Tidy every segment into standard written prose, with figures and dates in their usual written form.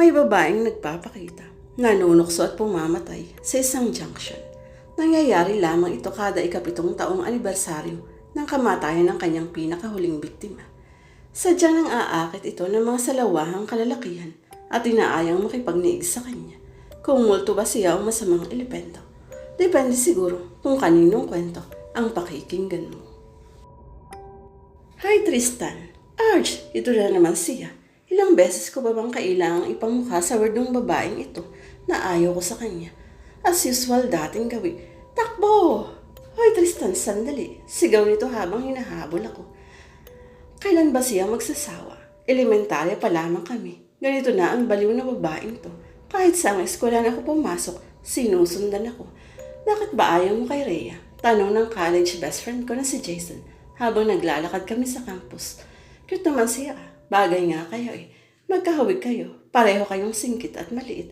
May babaeng nagpapakita, nanunukso at pumamatay sa isang junction. Nangyayari lamang ito kada ikapitong taong anibersaryo ng kamatayan ng kanyang pinakahuling biktima. Sadyang nang aakit ito ng mga salawahang kalalakihan at inaayang makipagniig sa kanya. Kung multo ba siya o masamang elemento, depende siguro kung kaninong kwento ang pakikinggan mo. Hi Tristan! Arj! Ito na naman siya. Ilang beses ko ba bang kailangang ipamukha sa wordong babaeng ito na ayaw ko sa kanya? As usual dating gawi, takbo! Hoy Tristan, sandali. Sigaw nito habang hinahabol ako. Kailan ba siya magsasawa? Elementarya pa lamang kami. Ganito na ang baliw na babaeng to. Kahit sa eskwelahan ako pumasok, sinusundan ako. Bakit ba ayaw mo kay Rhea? Tanong ng college best friend ko na si Jason habang naglalakad kami sa campus. Cute naman siya. Bagay nga kayo eh. Magkahawig kayo. Pareho kayong singkit at maliit.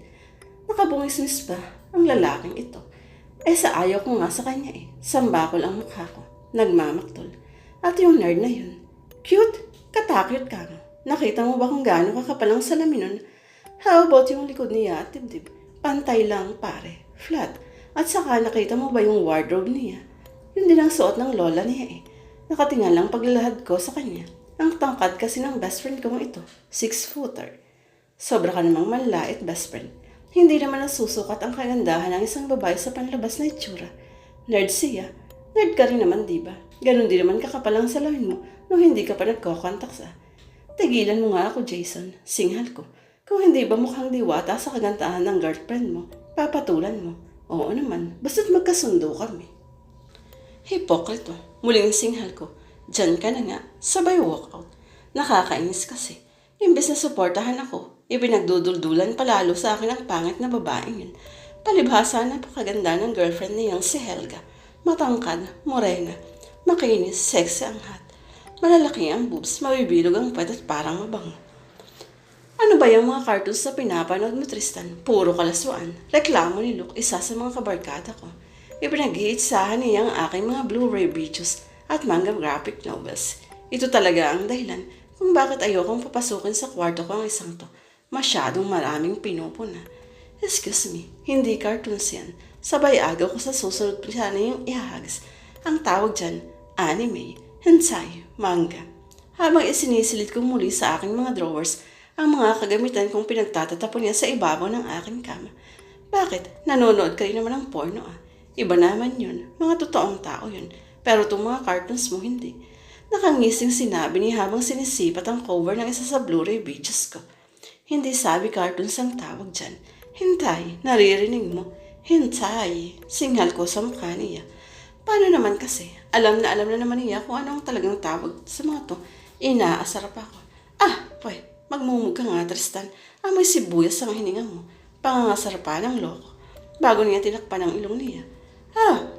Nakabungisnis ba ang lalaking ito? Sa ayaw ko nga sa kanya eh. Sambakol ang mukha ko. Nagmamaktol. At yung nerd na yun. Cute? Katakyot ka nga. Nakita mo ba kung gaano kakapal ang salamin nun? How about yung likod niya at dibdib? Pantay lang pare. Flat. At saka nakita mo ba yung wardrobe niya? Yun din ang suot ng lola niya eh. Nakatingal lang paglalahad ko sa kanya. Ang tangkad kasi ng best friend kong ito, 6-footer. Sobra ka namang manlait, best friend. Hindi naman nasusukat ang kagandahan ng isang babae sa panlabas na itsura. Nerd siya. Nerd ka rin naman, diba? Ganon din naman kakapal ang salamin mo nung hindi ka pa nagkokontak sa. Tigilan mo nga ako, Jason. Singhal ko. Kung hindi ba mukhang diwata sa kagandahan ng girlfriend mo, papatulan mo. Oo naman, basta't magkasundo kami. Hipokrito. Muling singhal ko. Diyan ka na nga, sabay walkout. Nakakainis kasi. Imbes na suportahan ako, ipinagduduldulan palalo sa akin ang pangit na babaeng yun. Palibhasa na pakaganda ng girlfriend niyang si Helga. Matangkad, morena, makinis, sexy ang hat. Malalaki ang boobs, mabibilog ang puwet at parang mabango. Ano ba yung mga cartoons na pinapanood mo, Tristan? Puro kalaswaan. Reklamo ni Luke, isa sa mga kabarkada ko. Ipinag-iitsahan niya ang aking mga Blu-ray videos at manga graphic novels. Ito talaga ang dahilan kung bakit ayokong papasukin sa kwarto ko ang isang to. Masyadong maraming pinupuna. Excuse me, hindi cartoons yan. Sabay agaw ko sa susunod plana yung ihahagis. Ang tawag dyan, anime, hentai, manga. Habang isinisilid ko muli sa aking mga drawers ang mga kagamitan kong pinagtatatapon niya sa ibabaw ng aking kama. Bakit? Nanonood ka rin naman ng porno ah. Iba naman yun. Mga totoong tao yun. Pero itong mga cartoons mo hindi. Nakangising sinabi niya habang sinisipat ang cover ng isa sa Blu-ray videos ko. Hindi sabi cartoons ang tawag dyan. Hentai, naririnig mo. Hentai, singhal ko sa mukha niya. Paano naman kasi? Alam na naman niya kung anong talagang tawag sa mga to. Inaasar pa ako. Magmumug ka nga Tristan. Amoy sibuyas ang hininga mo. Pangangasar pa ng loko. Bago niya tinakpan ang ilong niya.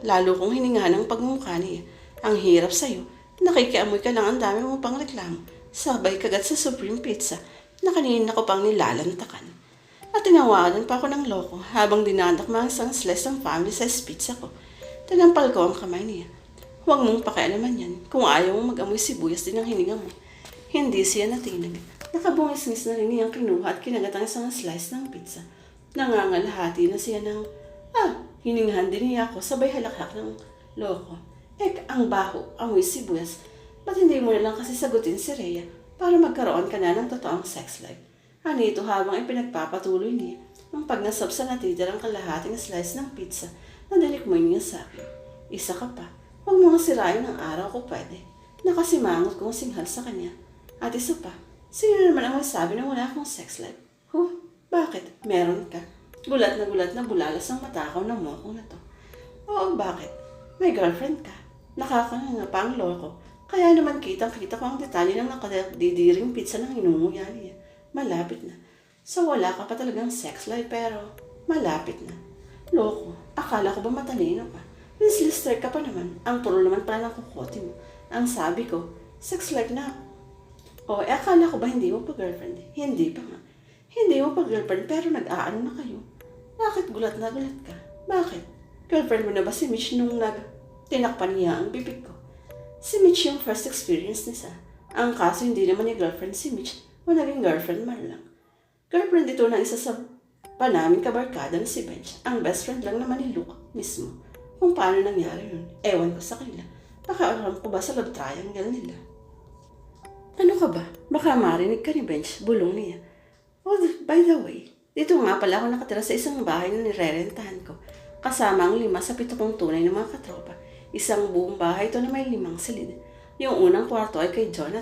Lalo kong hininga ng pagmumukha niya. Ang hirap sa'yo. Nakikiamoy ka lang, ang dami mo pang reklamo. Sabay kagat sa Supreme Pizza na kanina ko pang nilalantakan. At tinawagan pa ako ng loko habang dinadakma ang isang slice ng family size pizza ko. Tinampal ko ang kamay niya. Huwag mong pakialaman yan kung ayaw mong mag-amoy sibuyas din ang hininga mo. Hindi siya natinag. Nakabungisnis na rin niyang kinuha at kinagat ang isang slice ng pizza. Nangangalahati na siya ng, hininghan din niya ako sabay halakhak ng loko. Ang baho, amoy sibuyas. Ba't hindi mo na lang kasi sagutin si Rhea para magkaroon ka na ng totoong sex life? Anito habang ipinagpapatuloy niya ang pagnasab sa natitirang kalahating slice ng pizza na dinikmoy niya sa akin. Isa ka pa, huwag mo nga sirayan ang araw ko pwede. Nakasimangot kong singhal sa kanya. At isa pa, sino naman ang magsabi na wala akong sex life? Bakit? Meron ka. Gulat na bulalas ang matakaw ng mokong na to. Oo, bakit? May girlfriend ka. Nakakanganga pa ang loko. Kaya naman kitang-kita ko ang detalye ng nakadidiring pizza ng inunguya niya. Malapit na. So wala ka pa talagang sex life pero malapit na. Loko, akala ko ba matalino ka? Miss Lister ka pa naman. Ang puro naman pala ng kukote mo. Ang sabi ko, sex life na ako. Akala ko ba hindi mo pa girlfriend? Hindi pa nga. Hindi mo pa girlfriend pero nag-aano na kayo. Bakit gulat na gulat ka? Bakit? Girlfriend mo na ba si Mitch nung tinakpan niya ang bibig ko? Si Mitch yung first experience niya. Ang kaso hindi naman niya girlfriend si Mitch o naging girlfriend man lang. Girlfriend Friend ito ng isa sa pa namin kabarkada na si Bench. Ang best friend lang naman ni Luke mismo. Kung paano nangyari yun, ewan ko sa kanila. Baka alam ko ba sa love triangle nila? Ano ka ba? Baka marinig ka ni Bench, bulong niya. Oh, by the way, dito nga pala ako nakatira sa isang bahay na nirerentahan ko. Kasama ang 5 sa 7 kong tunay ng mga katropa. Isang buong bahay ito na may 5 silid. Yung unang kwarto ay kay John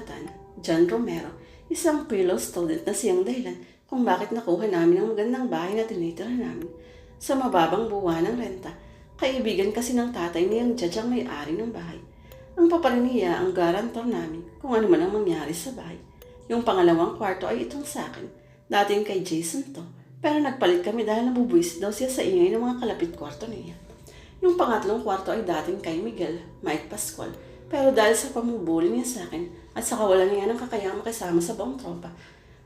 Romero, isang fellow student na siyang dahilan kung bakit nakuha namin ang magandang bahay na tinitira namin. Sa mababang buwan ng renta, kaibigan kasi ng tatay niyang judge ang may-ari ng bahay. Ang paparin niya ang garantor namin kung ano man ang mangyari sa bahay. Yung pangalawang kwarto ay itong sa akin. Dating kay Jason to, pero nagpalit kami dahil nabubuwisit daw siya sa ingay ng mga kalapit kwarto niya. Yung pangatlong kwarto ay dating kay Mike Pascual, pero dahil sa pamubuli niya sa akin at sa kawalan niya ng kakayang makisama sa buong tropa,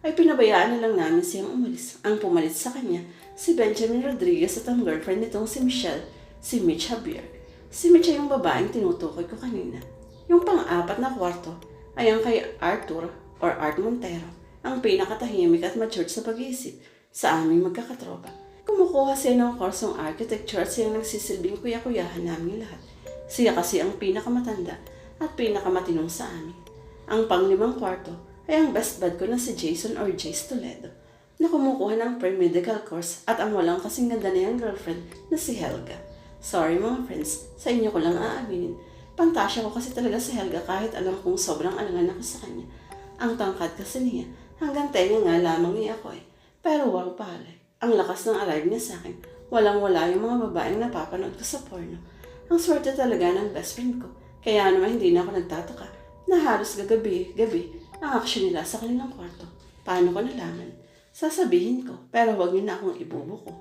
ay pinabayaan na lang namin siyang umalis. Ang pumalit sa kanya, si Benjamin Rodriguez at ang girlfriend nitong si Mitch Javier. Si Mitch ay yung babaeng tinutukoy ko kanina. Yung pang-4 na kwarto ay ang kay Arthur or Art Montero, ang pinakatahimik at matured sa pag-iisip sa aming magkakatropa. Kumukuha siya ng kursong architecture at siyang nagsisilbing kuya-kuyahan namin lahat. Siya kasi ang pinakamatanda at pinakamatinong sa amin. Ang pang-5 kwarto ay ang best bud ko na si Jason or Jace Toledo na kumukuha ng pre-medical course at ang walang kasing ganda na yung girlfriend na si Helga. Sorry mga friends, sa inyo ko lang aaminin. Pantasya ko kasi talaga si Helga kahit alam kong sobrang alangan ako sa kanya. Ang tangkad kasi niya, hanggang tenga nga lamang niya ako eh. Pero wow palay, ang lakas ng arrive niya sa akin. Walang-wala yung mga babaeng napapanood ko sa porno. Ang swerte talaga ng best friend ko. Kaya naman hindi na ako nagtataka na halos gabi ang aksyon nila sa kanilang kwarto. Paano ko nalaman? Sasabihin ko, pero huwag niyo na akong ibubuko.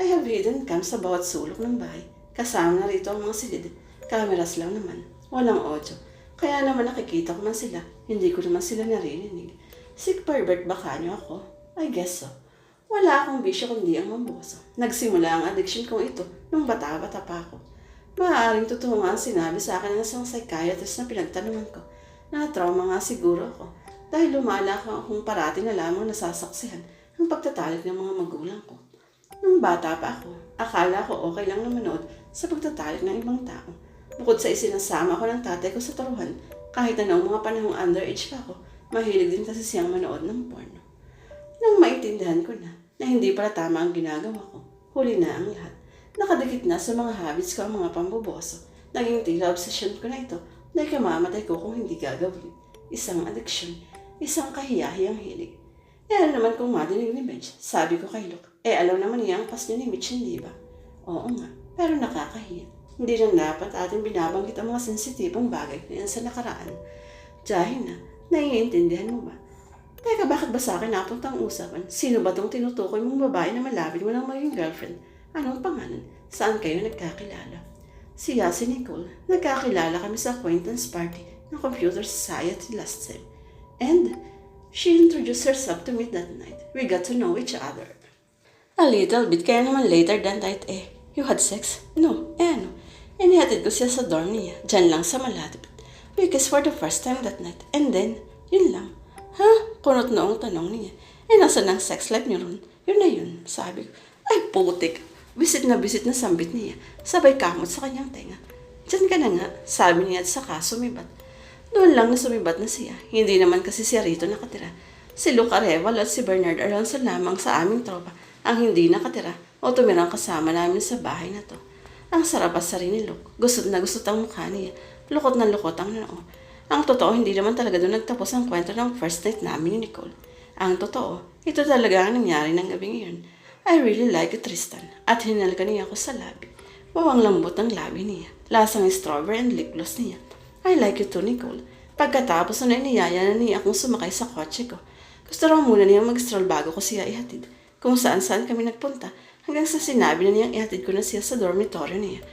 I have hidden cams sa bawat sulok ng bahay. Kasama na rito ang mga silid. Cameras lang naman. Walang audio. Kaya naman nakikita ko man sila. Hindi ko naman sila naririnig. Sick pervert ba kanyo ako? I guess so. Wala akong bisyo kundi ang mamboso. Nagsimula ang addiction kong ito nung bata-bata pa ako. Maaaring totoo nga ang sinabi sa akin ng isang psychiatrist na pinagtanungan ko. Na-trauma nga siguro ako dahil lumalaki akong parati na lamang nasasaksihan ang pagtatalik ng mga magulang ko. Nung bata pa ako, akala ko okay lang na manood sa pagtatalik ng ibang tao. Bukod sa isinasama ko ng tatay ko sa turuan, kahit na noong mga panahong underage pa ako, mahilig din kasi siyang manood ng porno. Nung maintindihan ko na hindi pala tama ang ginagawa ko, huli na ang lahat. Nakadikit na sa mga habits ko ang mga pamboboso. Naging tila obsession ko na ito dahil kamamatay ko kung hindi gagawin. Isang addiction, isang kahiyahiyang hilig. Ano naman kung madinig ni Bench, sabi ko kay Luke, alam naman niya ang pas niya ni Mitch, hindi ba? Oo nga, pero nakakahiya. Hindi lang dapat ating binabanggit ang mga sensitibong bagay na yan sa nakaraan. Dahil na, naiintindihan mo ba? Teka, bakit ba sa akin napunta ang usapan? Sino ba tong tinutukoy mong babae na malapit mo ng maging girlfriend? Anong pangalan? Saan kayo nagkakilala? Siya si Nicole. Nagkakilala kami sa acquaintance party ng Computer Society last time. And she introduced herself to me that night. We got to know each other. A little bit, kaya naman later than that You had sex? No, ano? Inihatid ko siya sa dorm niya, dyan lang sa malapit. We kissed for the first time that night. And then, yun lang. Ha? Kunot noong tanong niya. Nasaan ang sex life niyo ron? Yun na yun, sabi ko. Ay, putik. Bisit na sambit niya. Sabay kamot sa kanyang tenga. Diyan ka na nga, sabi niya at saka sumibat. Doon lang na sumibat na siya. Hindi naman kasi siya rito nakatira. Si Luke Arevalo at si Bernard Alonso lamang sa aming tropa ang hindi nakatira o tumirang kasama namin sa bahay na to. Ang sarap sa rin ni Luke. Gusot na gusot ang mukha niya. Lukot na lukot ang noo. Ang totoo, hindi naman talaga doon nagtapos ang kwento ng first night namin ni Nicole. Ang totoo, ito talaga ang nangyari ng gabing iyon. I really like you, Tristan. At hinalika niya ako sa labi. Wawang lambot ng labi niya. Lasang strawberry and lip gloss niya. I like you too, Nicole. Pagkatapos na iniyaya na niya akong sumakay sa kotse ko. Gusto raw muna niya mag-stroll bago ko siya ihatid. Kung saan-saan kami nagpunta hanggang sa sinabi na niyang ihatid ko na siya sa dormitory niya.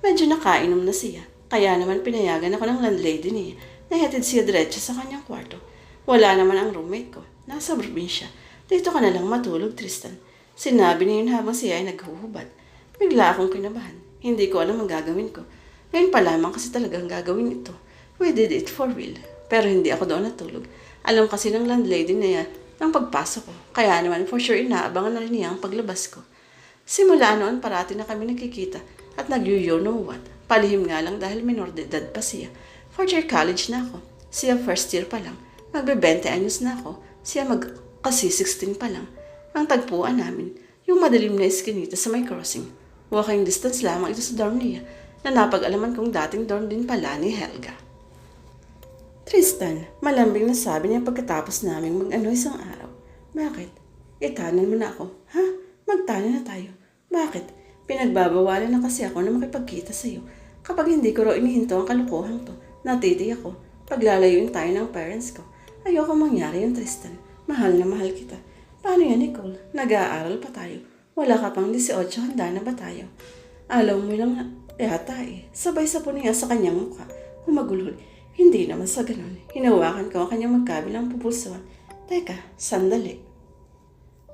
Medyo nakainom na siya. Kaya naman pinayagan ako ng landlady niya na ihatid siya diretso sa kanyang kwarto. Wala naman ang roommate ko. Nasa probinsya. Dito ka na lang matulog, Tristan. Sinabi niya yun habang siya ay naghuhubad. Bigla akong kinabahan. Hindi ko alam ang gagawin ko. Ngayon pa lamang kasi talagang gagawin ito. We did it for real. Pero hindi ako doon natulog. Alam kasi ng landlady na yan ng pagpasok ko. Kaya naman for sure inaabangan na rin niya ang paglabas ko. Simula noon parati na kami nagkikita at nag-you know what. Palihim nga lang dahil minor de edad pa siya. Fourth year college na ako. Siya first year pa lang. Magbe-20 anyos na ako. Siya kasi 16 pa lang. Ang tagpuan namin, yung madilim na eskinita sa may crossing. Walking distance lamang ito sa dorm niya na napag-alaman kong dating dorm din pala ni Helga. Tristan, malambing na sabi niya pagkatapos naming mag-ano isang araw. Bakit? Itanan mo na ako. Ha? Magtanan na tayo. Bakit? Pinagbabawalan na kasi ako na makipagkita sa iyo. Kapag hindi ko raw inihinto ang kalukuhang to, natiti ako. Paglalayuin tayo ng parents ko. Ayoko mangyari yung Tristan. Mahal na mahal kita. Paano yan, Nicole? Nag-aaral pa tayo. Wala ka pang 18, handa na ba tayo? Alam mo lang yata eh. Sabay sa niya sa kanyang mukha. Humagulhol. Hindi naman sa ganun. Hinawakan ko ang kanyang magkabilang pupulsuan. Teka, sandali.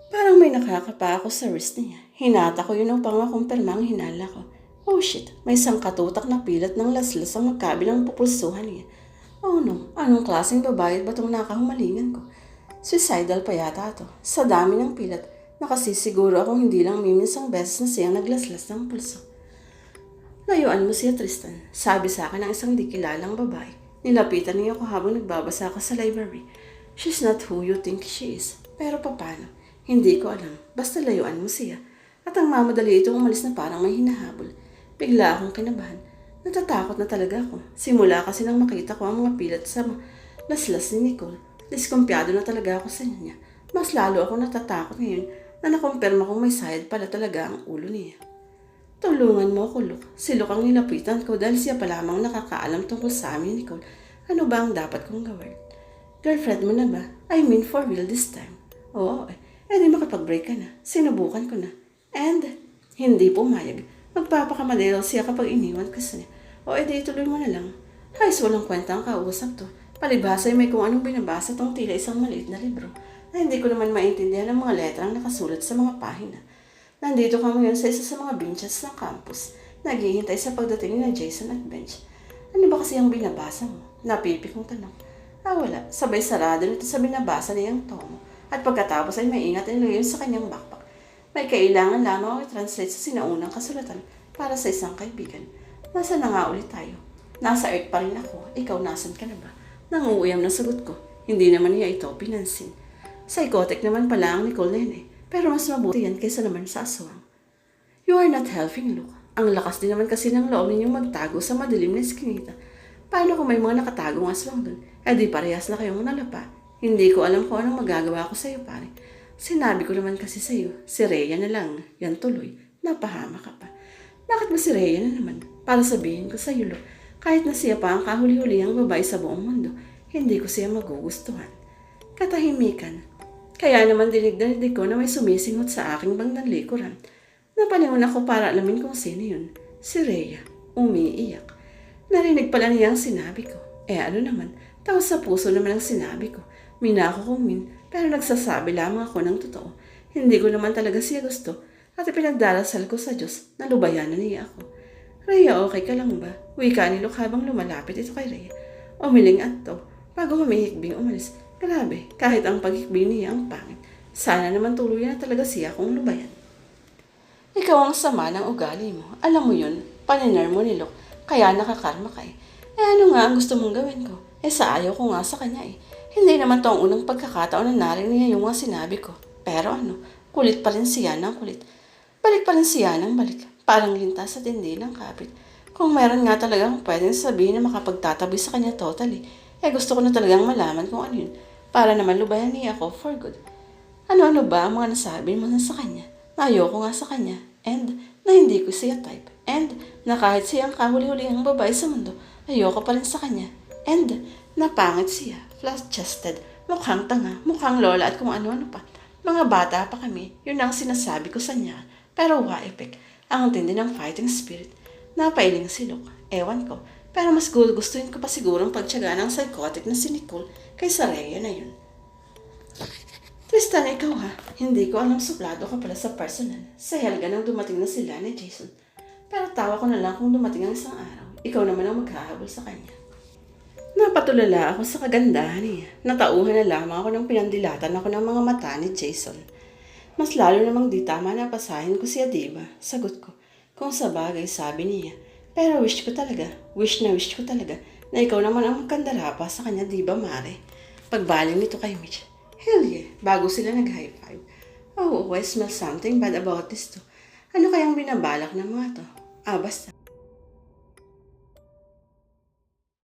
Parang may nakakapa ako sa wrist niya. Hinata ko yun upang makumpirma ang hinala ko. Oh shit, may isang katutak na pilat ng laslas ang magkabilang pupulsuhan niya. Oh no, anong klaseng babae ba itong nakahumalingan ko? Suicidal pa yata ito. Sa dami ng pilat, nakasisiguro akong hindi lang miminsang beses na siyang naglaslas ng pulso. Layuan mo siya, Tristan. Sabi sa akin ng isang di kilalang babae. Nilapitan niya ako habang nagbabasa ka sa library. She's not who you think she is. Pero paano? Hindi ko alam. Basta layuan mo siya. At ang mamadali itong umalis na parang may hinahabol. Bigla akong kinabahan. Natatakot na talaga ako. Simula kasi nang makita ko ang mga pilat sa laslas ni Nicole. Diskumpiyado na talaga ako sa niya. Mas lalo ako natatakot ngayon na nakumpirma kong may sayad pala talaga ang ulo niya. Tulungan mo ako, Luke. Si Luke ang nilapitan ko dahil siya pa lamang nakakaalam tungkol sa amin, Nicole. Ano ba ang dapat kong gawin? Girlfriend mo na ba? I mean for real this time. Oo, di makapag-break ka na. Sinubukan ko na. And, hindi pumayag. Magpapakamadali siya kapag iniwan ko siya. Di ituloy mo na lang. Halos walang kwenta ang kausap to. Palibhasa ay may kung anong binabasa tong tila isang maliit na libro na hindi ko naman maintindihan ang mga letrang nakasulat sa mga pahina. Nandito ka ngayon sa isa sa mga benches ng campus. Naghihintay sa pagdating ni Jason at Bench. Ano ba kasi ang binabasa mo? Napipi kong tanong. Wala. Sabay sarado nito sa binabasa niyang tomo. At pagkatapos ay maingat nilagay sa kanyang backpack. May kailangan lamang ako i-translate sa sinaunang kasulatan para sa isang kaibigan. Nasa na nga ulit tayo? Nasa Earth pa rin ako. Ikaw, nasan ka na ba? Nanguuyam na sagot ko. Hindi naman niya ito pinansin. Psychotic naman pala ang Nicole na yun eh. Pero mas mabuti yan kaysa naman sa aswang. You are not helping, Luke. Ang lakas din naman kasi ng loob ninyong magtago sa madilim na eskinita. Paano kung may mga nakatagong aswang dun? Di parehas na kayong nalapa. Hindi ko alam kung anong magagawa ko sa'yo, pare. Sinabi ko naman kasi sa'yo, si Rhea na lang. Yan tuloy. Napahama ka pa. Bakit ba si Rhea na naman? Para sabihin ko sa'yo, Luke, kahit na siya pa ang kahuli-hulihang babae sa buong mundo, hindi ko siya magugustuhan. Katahimikan. Kaya naman dinig ko na may sumisingot sa aking bangdang likuran. Napalingon ako para alamin kung sino yun. Si Rhea. Umiiyak. Narinig pala niya ang sinabi ko. Ano naman, taos sa puso naman ang sinabi ko. Minako kong pero nagsasabi lamang ako ng totoo. Hindi ko naman talaga siya gusto at ipinagdarasal ko sa Diyos na lubayanan niya ako. Rhea, okay ka lang ba? Wika ni Luke habang lumalapit ito kay Rhea. Umiling at to, bago humihikbing umalis. Grabe, kahit ang paghikbi niya ang pangit. Sana naman tuluyan na talaga siya kung lubayan. Ikaw ang sama ng ugali mo. Alam mo yun, paniner mo ni Luke, kaya nakakarma ka eh. Ano nga ang gusto mong gawin ko? Sa ayaw ko nga sa kanya eh. Hindi naman to ang unang pagkakataon na narinig niya yung mga sinabi ko. Pero kulit pa rin siya ng kulit. Balik pa rin siya ng balik. Parang linta sa tindi ng kapit. Kung meron nga talagang pwedeng sabihin na makapagtatabi sa kanya totally, gusto ko na talagang malaman kung ano yun. Para naman lubayan niya ako for good. Ano-ano ba ang mga nasabi mo na sa kanya? Na ayoko nga sa kanya. And na hindi ko siya type. And na kahit siyang kahuli-huli ang babae sa mundo, ayoko pa rin sa kanya. And napangit siya. Flat-chested. Mukhang tanga. Mukhang lola at kung ano-ano pa. Mga bata pa kami. Yun ang sinasabi ko sa niya. Pero epic. Ang tindi ng fighting spirit. Napailing si Luke. Ewan ko. Pero mas gustuhin ko pa sigurong pagtyaga ng psychotic na si Nicole kaysa Rhea na yun. Tristan, ikaw ha. Hindi ko alam suplado ka pala sa personal. Sa Helga nang dumating na sila ni Jason. Pero tawa ko na lang kung dumating ang isang araw. Ikaw naman ang maghahabol sa kanya. Napatulala ako sa kagandahan niya. Natauhan na lamang ako ng pinandilatan ako ng mga mata ni Jason. Mas lalo namang di tama na pasahin ko siya, diba? Sagot ko. Kung sa bagay, sabi niya. Pero wish ko talaga na ikaw naman ang magkandara pa sa kanya, diba, Mare? Pagbaling nito kay Mitch. Hell yeah, bago sila nag-high five. Oh, I smell something bad about this too. Ano kayang binabalak ng mga to? Basta.